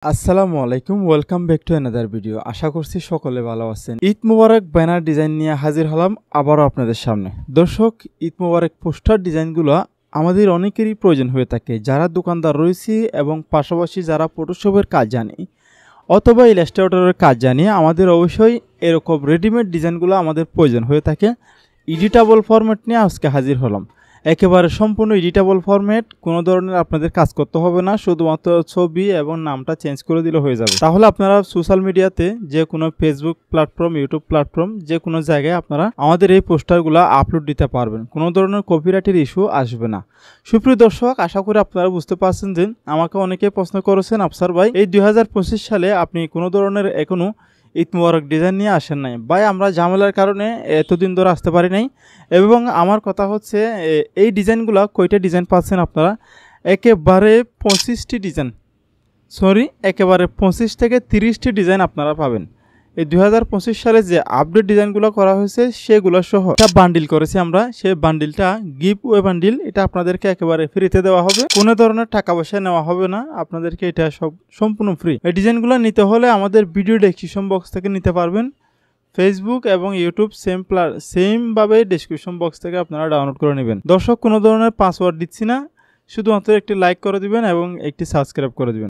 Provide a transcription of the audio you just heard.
আসসালামু আলাইকুম, welcome back to another video. আশা করছি সকলে ভালো আছেন। ঈদ মুবারক ব্যানার ডিজাইন নিয়ে হাজির হলাম আবারও আপনাদের সামনে। দর্শক, ঈদ মুবারক পোস্টার ডিজাইনগুলো আমাদের অনেকেরই প্রয়োজন হয়ে থাকে, যারা দোকানদার রয়েছে এবং পাশাপাশি যারা ফটোশপের কাজ জানি অথবা ইলাস্ট্রেটরের কাজ জানি, আমাদের অবশ্যই এরকম রেডিমেড ডিজাইনগুলো আমাদের প্রয়োজন হয়ে থাকে। এডিটেবল ফরম্যাট নিয়ে আজকে হাজির হলাম। একেবারে সম্পূর্ণ এডিটেবল ফরম্যাট, কোনো ধরনের আপনাদের কাজ করতে হবে না, শুধুমাত্র ছবি এবং নামটা চেঞ্জ করে দিলে হয়ে যাবে। তাহলে আপনারা সোশ্যাল মিডিয়াতে যে কোনো ফেসবুক প্ল্যাটফর্ম, ইউটিউব প্ল্যাটফর্ম, যে কোনো জায়গায় আপনারা আমাদের এই পোস্টারগুলো আপলোড দিতে পারবেন, কোনো ধরনের কপিরাইটের ইস্যু আসবে না। সুপ্রিয় দর্শক, আশা করি আপনারা বুঝতে পারছেন যে আমাকে অনেকে প্রশ্ন করেছেন, আফসার ভাই এই 2025 সালে আপনি কোনো ধরনের এখনো ঈদ মুবারক ডিজাইন নিয়ে আসেন নাই। ভাই, আমরা ঝামেলার কারণে এতদিন ধরে আসতে পারি নাই। এবং আমার কথা হচ্ছে, এই ডিজাইনগুলো কয়টা ডিজাইন পাচ্ছেন আপনারা? একেবারে 25টি ডিজাইন, একেবারে 25 থেকে 30টি ডিজাইন আপনারা পাবেন। এই 2025 সালে যে আপডেট ডিজাইনগুলো করা হয়েছে সেগুলো সহ একটা বান্ডিল করেছি আমরা। সেই বান্ডিলটা গিভওয়ে বান্ডিল, এটা আপনাদেরকে একেবারে ফ্রিতে দেওয়া হবে, কোনো ধরনের টাকা পয়সা নেওয়া হবে না, আপনাদেরকে এটা সব সম্পূর্ণ ফ্রি। এই ডিজাইনগুলো নিতে হলে আমাদের ভিডিও ডেসক্রিপশন বক্স থেকে নিতে পারবেন। ফেসবুক এবং ইউটিউব সেমভাবে ডেসক্রিপশন বক্স থেকে আপনারা ডাউনলোড করে নেবেন। দর্শক, কোনো ধরনের পাসওয়ার্ড দিচ্ছি না, শুধুমাত্র একটি লাইক করে দিবেন এবং একটি সাবস্ক্রাইব করে দিবেন।